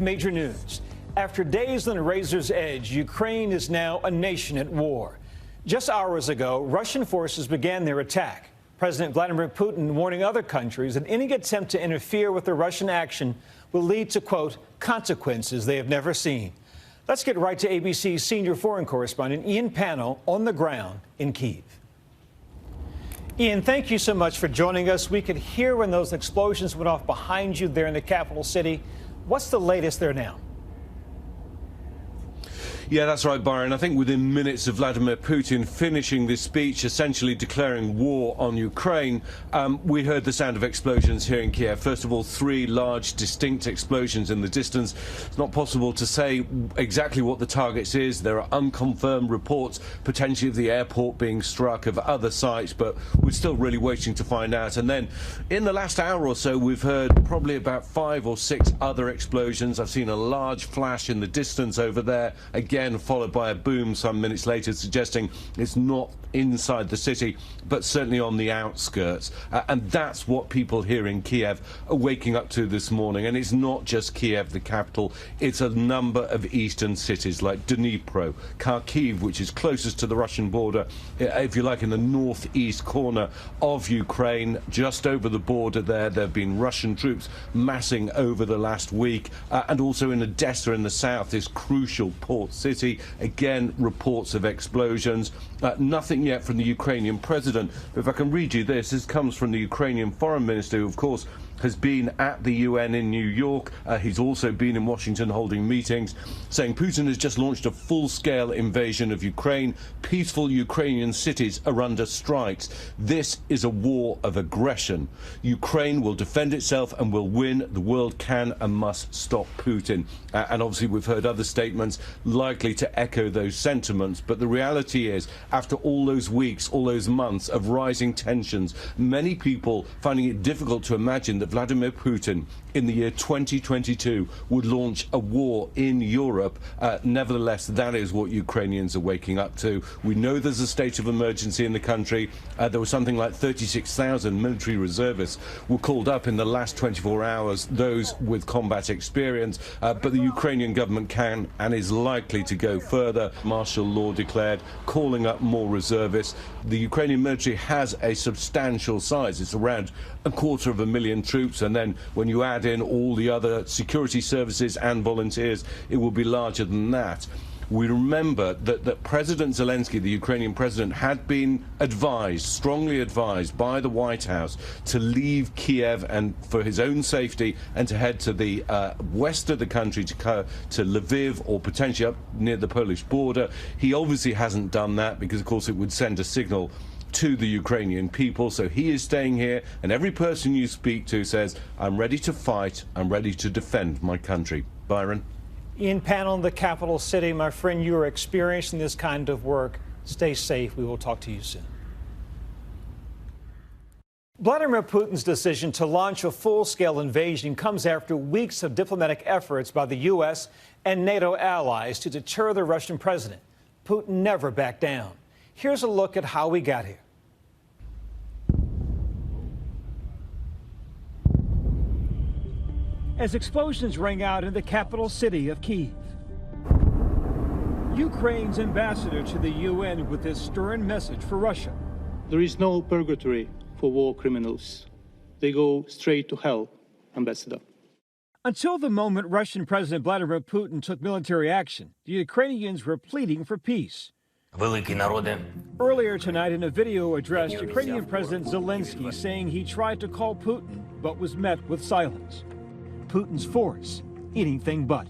Major news. After days on the razor's edge, Ukraine is now a nation at war. Just hours ago, Russian forces began their attack. President Vladimir Putin warning other countries that any attempt to interfere with the Russian action will lead to, quote, consequences they have never seen. Let's get right to ABC's senior foreign correspondent, Ian Pannell, on the ground in Kyiv. Ian, thank you so much for joining us. We could hear when those explosions went off behind you there in the capital city. What's the latest there now? Yeah, that's right, Byron. I think within minutes of Vladimir Putin finishing this speech, essentially declaring war on Ukraine, we heard the sound of explosions here in Kiev. First of all, 3 large, distinct explosions in the distance. It's not possible to say exactly what the targets is. There are unconfirmed reports, potentially of the airport being struck, of other sites, but we're still really waiting to find out. And then, in the last hour or so, we've heard probably about 5 or 6 other explosions. I've seen a large flash in the distance over there, again followed by a boom some minutes later, suggesting it's not inside the city, but certainly on the outskirts. And that's what people here in Kiev are waking up to this morning. And it's not just Kiev, the capital. It's a number of eastern cities like Dnipro, Kharkiv, which is closest to the Russian border, if you like, in the northeast corner of Ukraine, just over the border there. There have been Russian troops massing over the last week, and also in Odessa in the south, this crucial port city. Again, reports of explosions. Nothing yet from the Ukrainian president. If I can read you this, this comes from the Ukrainian foreign minister, who, of course, has been at the UN in New York. He's also been in Washington holding meetings, saying Putin has just launched a full-scale invasion of Ukraine. Peaceful Ukrainian cities are under strikes. This is a war of aggression. Ukraine will defend itself and will win. The world can and must stop Putin. And obviously we've heard other statements likely to echo those sentiments. But the reality is, after all those weeks, all those months of rising tensions, many people finding it difficult to imagine that Vladimir Putin in the year 2022 would launch a war in Europe. Nevertheless, that is what Ukrainians are waking up to. We know there's a state of emergency in the country. There was something like 36,000 military reservists were called up in the last 24 hours, those with combat experience. But the Ukrainian government can and is likely to go further. Martial law declared, calling up more reservists. The Ukrainian military has a substantial size. It's around 250,000 troops, and then when you add in all the other security services and volunteers, it will be larger than that. We remember that President Zelensky, the Ukrainian president, had been advised, strongly advised by the White House to leave Kiev and for his own safety and to head to the west of the country, to Lviv or potentially up near the Polish border. He obviously hasn't done that because, of course, it would send a signal to the Ukrainian people. So he is staying here, and every person you speak to says, I'm ready to fight, I'm ready to defend my country. Byron? Ian Pannell in the capital city. My friend, you are experiencing this kind of work. Stay safe. We will talk to you soon. Vladimir Putin's decision to launch a full-scale invasion comes after weeks of diplomatic efforts by the U.S. and NATO allies to deter the Russian president. Putin never backed down. Here's a look at how we got here. As explosions rang out in the capital city of Kyiv, Ukraine's ambassador to the UN with this stern message for Russia. There is no purgatory for war criminals. They go straight to hell, Ambassador. Until the moment Russian President Vladimir Putin took military action, the Ukrainians were pleading for peace. Earlier tonight, in a video address, Ukrainian President Zelensky saying he tried to call Putin but was met with silence. Putin's force, anything but.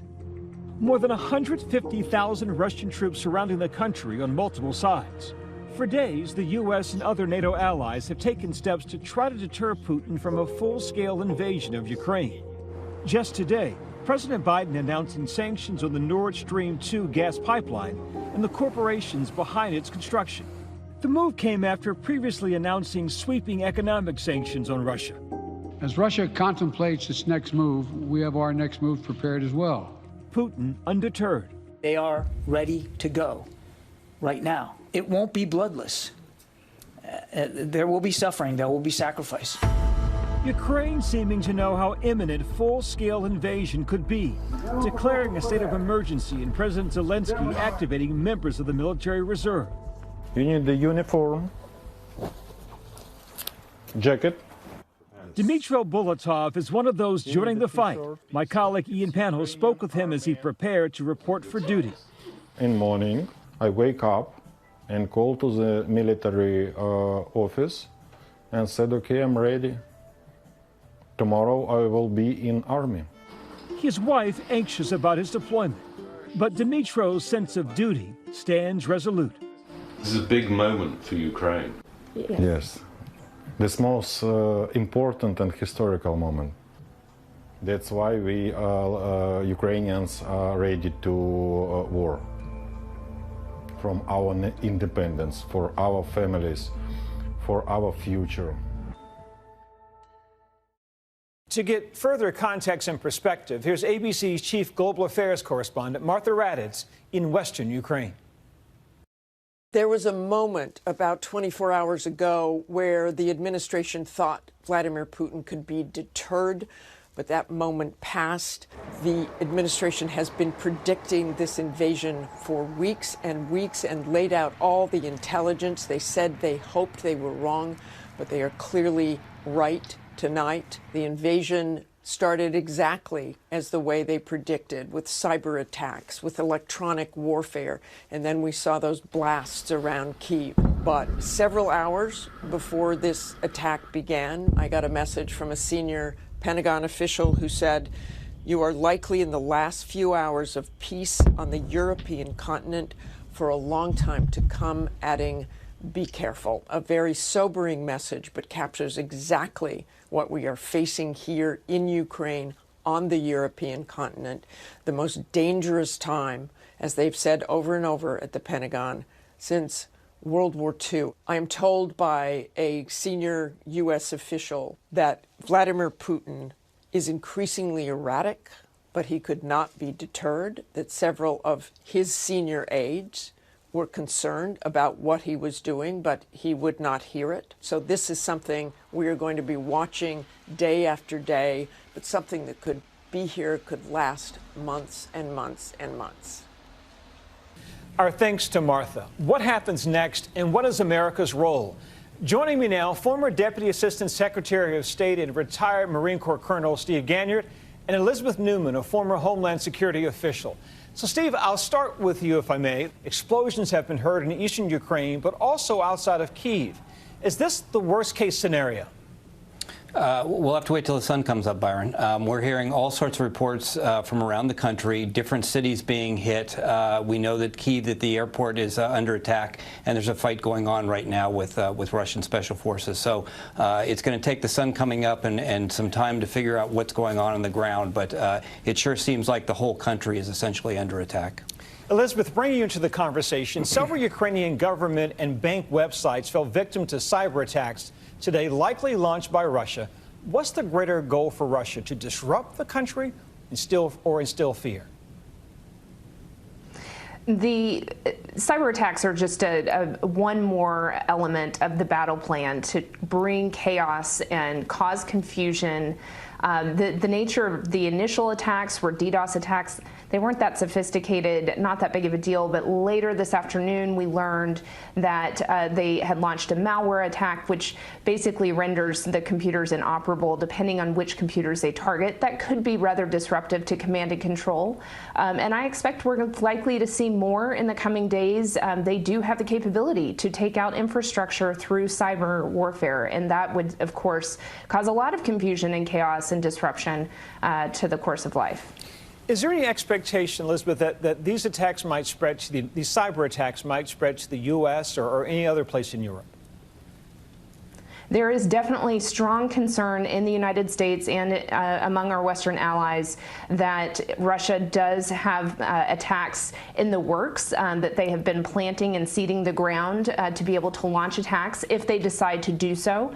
More than 150,000 Russian troops surrounding the country on multiple sides. For days, the U.S. and other NATO allies have taken steps to try to deter Putin from a full-scale invasion of Ukraine. Just today, President Biden announcing sanctions on the Nord Stream 2 gas pipeline and the corporations behind its construction. The move came after previously announcing sweeping economic sanctions on Russia. As Russia contemplates its next move, we have our next move prepared as well. Putin undeterred. They are ready to go right now. It won't be bloodless. There will be suffering. There will be sacrifice. Ukraine seeming to know how imminent full-scale invasion could be, declaring a state of emergency and President Zelensky activating members of the military reserve. You need the uniform, jacket. Dmytro Bulatov is one of those joining the fight. My colleague Ian Panho spoke with him as he prepared to report for duty. In morning, I wake up and call to the military office and said, okay, I'm ready. Tomorrow I will be in army. His wife anxious about his deployment, but Dmytro's sense of duty stands resolute. This is a big moment for Ukraine. Yes, this most important and historical moment. That's why we Ukrainians are ready to war. From our independence, for our families, for our future. To get further context and perspective, here's ABC's chief global affairs correspondent, Martha Raddatz, in western Ukraine. There was a moment about 24 hours ago where the administration thought Vladimir Putin could be deterred, but that moment passed. The administration has been predicting this invasion for weeks and laid out all the intelligence. They said they hoped they were wrong, but they are clearly right tonight. The invasion started exactly as the way they predicted, with cyber attacks, with electronic warfare, and then we saw those blasts around Kyiv. But several hours before this attack began, I got a message from a senior Pentagon official who said, "You are likely in the last few hours of peace on the European continent for a long time to come," adding, "Be careful." A very sobering message, but captures exactly what we are facing here in Ukraine, on the European continent, the most dangerous time, as they've said over and over at the Pentagon, since World War II. I am told by a senior U.S. official that Vladimir Putin is increasingly erratic, but he could not be deterred, that several of his senior aides were concerned about what he was doing, but he would not hear it. So this is something we are going to be watching day after day, but something that could be here, could last months and months and months. Our thanks to Martha. What happens next, and what is America's role? Joining me now, former Deputy Assistant Secretary of State and retired Marine Corps Colonel Steve Ganyard, and Elizabeth Newman, a former Homeland Security official. So, Steve, I'll start with you, if I may. Explosions have been heard in eastern Ukraine, but also outside of Kyiv. Is this the worst-case scenario? We'll have to wait till the sun comes up, Byron. We're hearing all sorts of reports from around the country, different cities being hit. We know that Kyiv, that the airport is under attack, and there's a fight going on right now with Russian special forces. So it's going to take the sun coming up and some time to figure out what's going on the ground. But it sure seems like the whole country is essentially under attack. Elizabeth, bringing you into the conversation, several Ukrainian government and bank websites fell victim to cyber attacks today, likely launched by Russia. What's the greater goal for Russia, to disrupt the country or instill fear? The cyber attacks are just one more element of the battle plan to bring chaos and cause confusion. The nature of the initial attacks were DDoS attacks. They weren't that sophisticated, not that big of a deal, but later this afternoon we learned that they had launched a malware attack, which basically renders the computers inoperable depending on which computers they target. That could be rather disruptive to command and control. And I expect we're likely to see more in the coming days. They do have the capability to take out infrastructure through cyber warfare, and that would, of course, cause a lot of confusion and chaos and disruption to the course of life. Is there any expectation, Elizabeth, that these attacks might spread to these cyber attacks might spread to the U.S. or any other place in Europe? There is definitely strong concern in the United States and among our Western allies that Russia does have attacks in the works, that they have been planting and seeding the ground to be able to launch attacks if they decide to do so.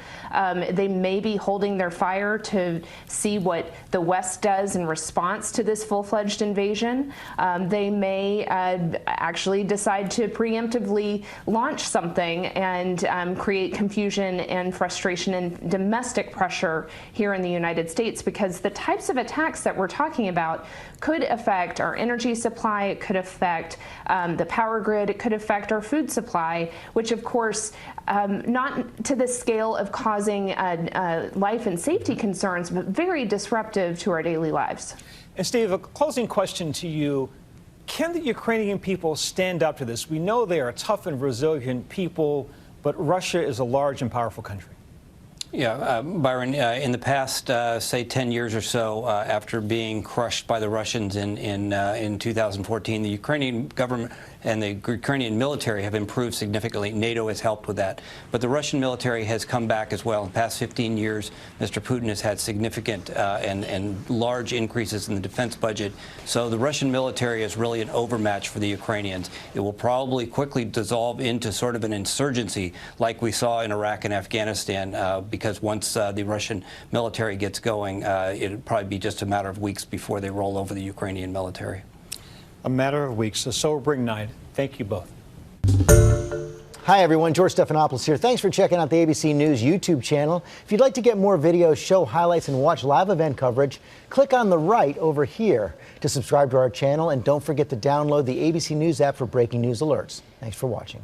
They may be holding their fire to see what the West does in response to this full-fledged invasion. They may actually decide to preemptively launch something and create confusion and frustration and domestic pressure here in the United States, because the types of attacks that we're talking about could affect our energy supply, it could affect the power grid, it could affect our food supply, which of course, not to the scale of causing life and safety concerns, but very disruptive to our daily lives. And Steve, a closing question to you. Can the Ukrainian people stand up to this? We know they are tough and resilient people, but Russia is a large and powerful country. Yeah, Byron, in the past, say 10 years or so, after being crushed by the Russians in 2014, the Ukrainian government and the Ukrainian military have improved significantly. NATO has helped with that. But the Russian military has come back as well. In the past 15 years, Mr. Putin has had significant and large increases in the defense budget. So the Russian military is really an overmatch for the Ukrainians. It will probably quickly dissolve into sort of an insurgency like we saw in Iraq and Afghanistan, because once the Russian military gets going, it'll probably be just a matter of weeks before they roll over the Ukrainian military. A matter of weeks. A sobering night. Thank you both. Hi, everyone. George Stephanopoulos here. Thanks for checking out the ABC News YouTube channel. If you'd like to get more videos, show highlights, and watch live event coverage, click on the right over here to subscribe to our channel. And don't forget to download the ABC News app for breaking news alerts. Thanks for watching.